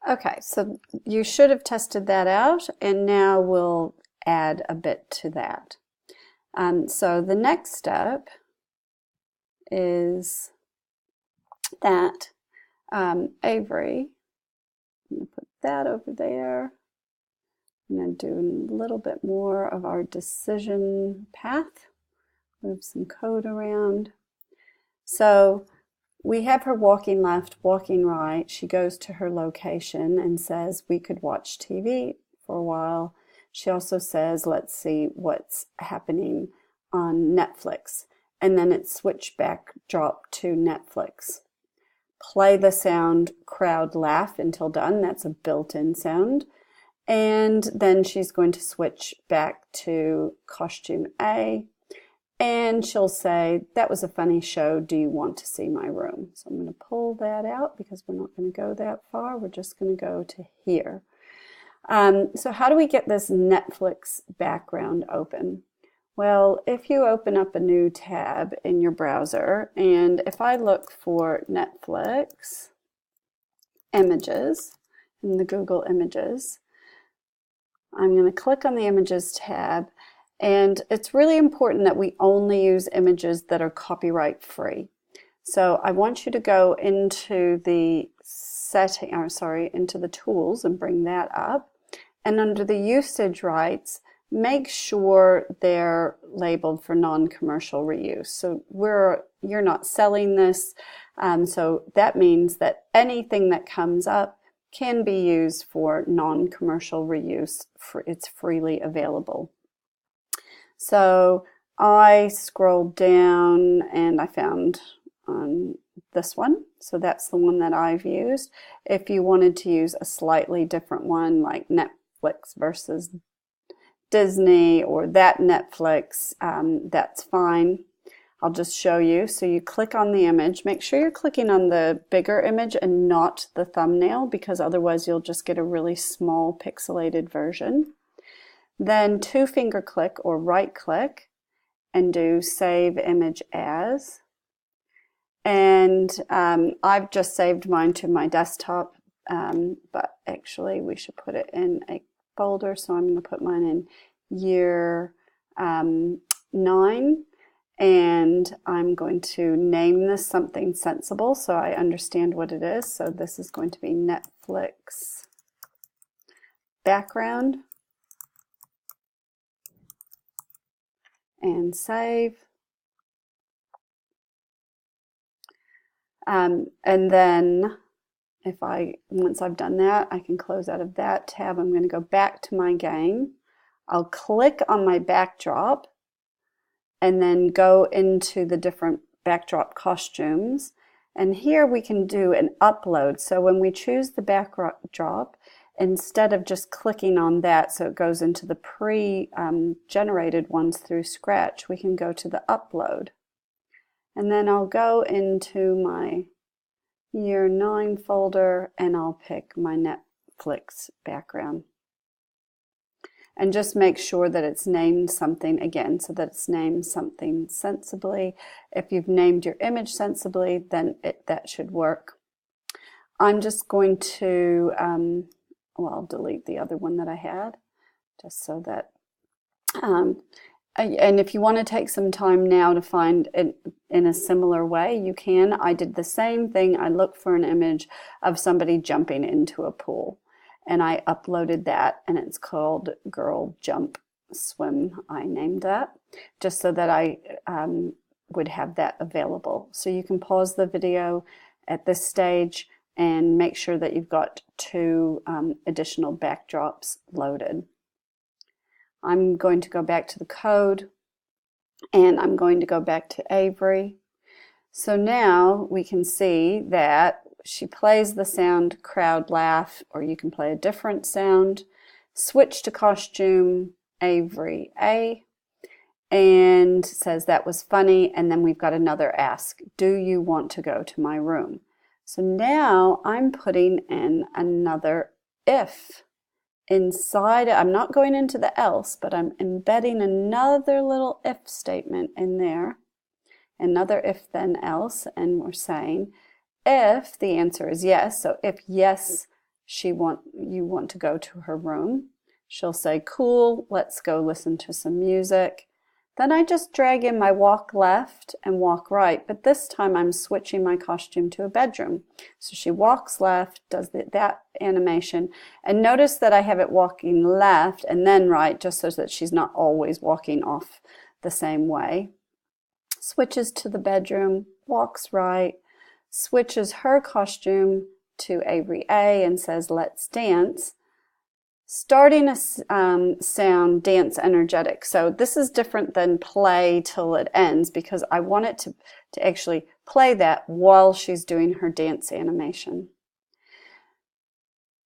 Okay, so you should have tested that out, and now we'll add a bit to that. So the next step is that Avery, I'm going to put that over there. I'm going to do a little bit more of our decision path, move some code around. So we have her walking left, walking right. She goes to her location and says we could watch TV for a while. She also says, let's see what's happening on Netflix. And then it switched backdrop to Netflix. Play the sound crowd laugh until done. That's a built-in sound. And then she's going to switch back to costume A. And she'll say, that was a funny show. Do you want to see my room? So I'm going to pull that out because we're not going to go that far. We're just going to go to here. So how do we get this Netflix background open? Well, if you open up a new tab in your browser, and if I look for Netflix images in the Google Images, I'm going to click on the Images tab, and it's really important that we only use images that are copyright free. So I want you to go into the into the tools and bring that up. And under the usage rights, make sure they're labeled for non-commercial reuse. So you're not selling this, so that means that anything that comes up can be used for non-commercial reuse. It's freely available. So I scrolled down and I found this one. So that's the one that I've used. If you wanted to use a slightly different one, like Netflix versus Disney or that Netflix, that's fine. I'll just show you. So you click on the image. Make sure you're clicking on the bigger image and not the thumbnail, because otherwise you'll just get a really small pixelated version. Then two-finger click or right-click and do Save Image As. And I've just saved mine to my desktop, but actually we should put it in a folder. So I'm going to put mine in year 9, and I'm going to name this something sensible so I understand what it is. So this is going to be Netflix background, and save. And then once I've done that, I can close out of that tab. I'm going to go back to my game. I'll click on my backdrop and then go into the different backdrop costumes. And here we can do an upload. So when we choose the backdrop, instead of just clicking on that so it goes into the pre-generated ones through Scratch, we can go to the upload. And then I'll go into my year 9 folder and I'll pick my Netflix background. And just make sure that it's named something again, so that it's named something sensibly. If you've named your image sensibly, then that should work. I'm just going to, well, I'll delete the other one that I had, just so that, and if you want to take some time now to find it in a similar way, you can. I did the same thing. I looked for an image of somebody jumping into a pool, and I uploaded that, and it's called Girl Jump Swim. I named that just so that I would have that available. So you can pause the video at this stage and make sure that you've got 2 additional backdrops loaded. I'm going to go back to the code, and I'm going to go back to Avery. So now we can see that she plays the sound crowd laugh, or you can play a different sound. Switch to costume Avery A, and says that was funny, and then we've got another ask, do you want to go to my room? So now I'm putting in another if. Inside, I'm not going into the else, but I'm embedding another little if statement in there, another if then else, and we're saying if the answer is yes, so if yes, you want to go to her room. She'll say, cool, let's go listen to some music. Then I just drag in my walk left and walk right, but this time I'm switching my costume to a bedroom. So she walks left, does that animation, and notice that I have it walking left and then right, just so that she's not always walking off the same way. Switches to the bedroom, walks right, switches her costume to Avery A and says, let's dance. Starting a sound, dance energetic. So this is different than play till it ends because I want it to actually play that while she's doing her dance animation.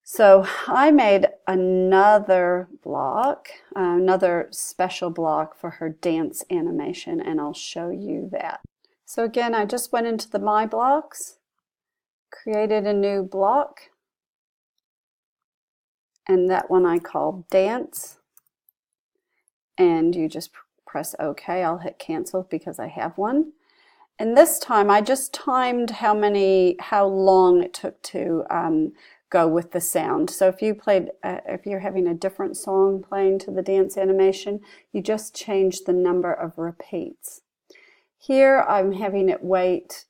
So I made another block, another special block for her dance animation, and I'll show you that. So again, I just went into the My Blocks, created a new block, and that one I call Dance, and you just press OK. I'll hit cancel because I have one. And this time I just timed how long it took to go with the sound. So if you're having a different song playing to the dance animation, you just change the number of repeats. Here I'm having it wait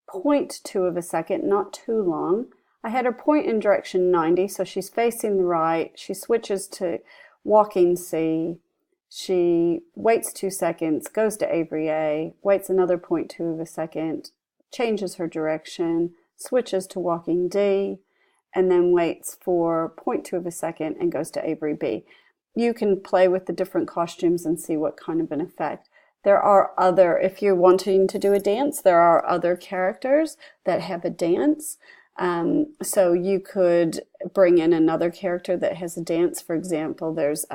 0.2 of a second, not too long. I had her point in direction 90, so she's facing the right. She switches to walking C. She waits 2 seconds, goes to Avery A, waits another 0.2 of a second, changes her direction, switches to walking D, and then waits for 0.2 of a second and goes to Avery B. You can play with the different costumes and see what kind of an effect. There are if you're wanting to do a dance, there are other characters that have a dance. So you could bring in another character that has a dance. For example, there's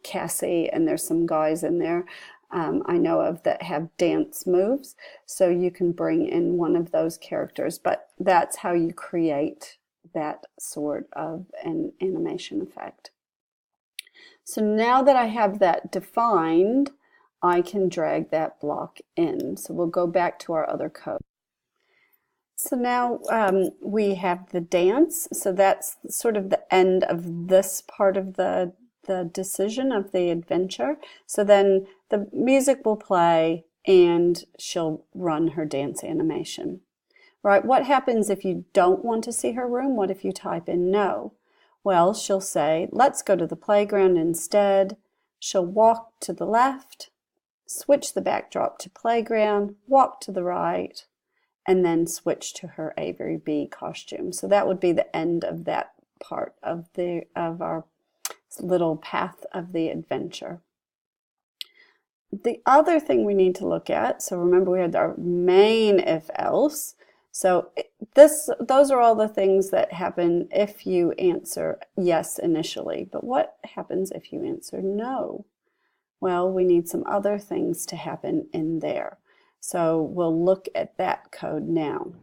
Cassie, and there's some guys in there I know of that have dance moves. So you can bring in one of those characters, but that's how you create that sort of an animation effect. So now that I have that defined, I can drag that block in. So we'll go back to our other code. So now we have the dance. So that's sort of the end of this part of the decision of the adventure. So then the music will play and she'll run her dance animation. Right? What happens if you don't want to see her room? What if you type in no? Well, she'll say, let's go to the playground instead. She'll walk to the left, switch the backdrop to playground, walk to the right, and then switch to her Avery B costume. So that would be the end of that part of our little path of the adventure. The other thing we need to look at, so remember we had our main if else. So those are all the things that happen if you answer yes initially. But what happens if you answer no? Well, we need some other things to happen in there. So we'll look at that code now.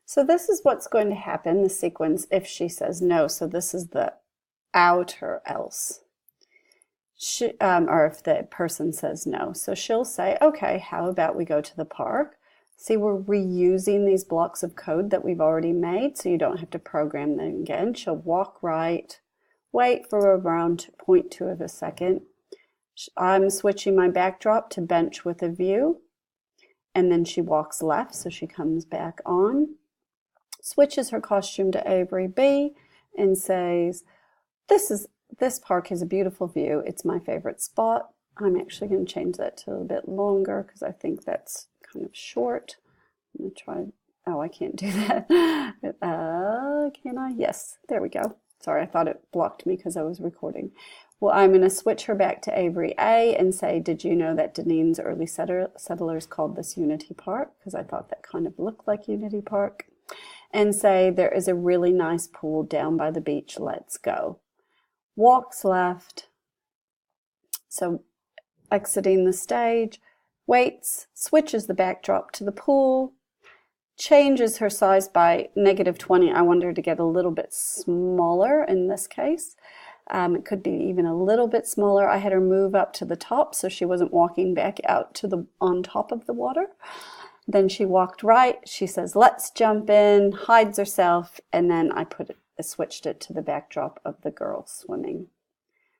So this is what's going to happen, the sequence, if she says no. So this is the outer else. Or if the person says no. So she'll say, okay, how about we go to the park? See, we're reusing these blocks of code that we've already made, so you don't have to program them again. She'll walk right, wait for around 0.2 of a second. I'm switching my backdrop to bench with a view, and then she walks left, so she comes back on, switches her costume to Avery B, and says, this park has a beautiful view. It's my favorite spot. I'm actually going to change that to a bit longer because I think that's kind of short. I'm going to try, oh, I can't do that. Can I? Yes, there we go. Sorry, I thought it blocked me because I was recording. Well, I'm going to switch her back to Avery A and say, did you know that Dineen's early settlers called this Unity Park? Because I thought that kind of looked like Unity Park. And say, there is a really nice pool down by the beach. Let's go. Walks left. So exiting the stage, waits, switches the backdrop to the pool, changes her size by -20. I want her to get a little bit smaller in this case. It could be even a little bit smaller. I had her move up to the top so she wasn't walking back out to on top of the water. Then she walked right. She says, let's jump in, hides herself, and then I put switched it to the backdrop of the girl swimming.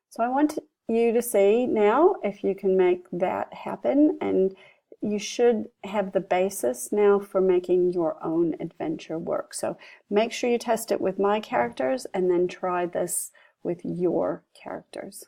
So I want you to see now if you can make that happen, and you should have the basis now for making your own adventure work. So make sure you test it with my characters and then try this with your characters.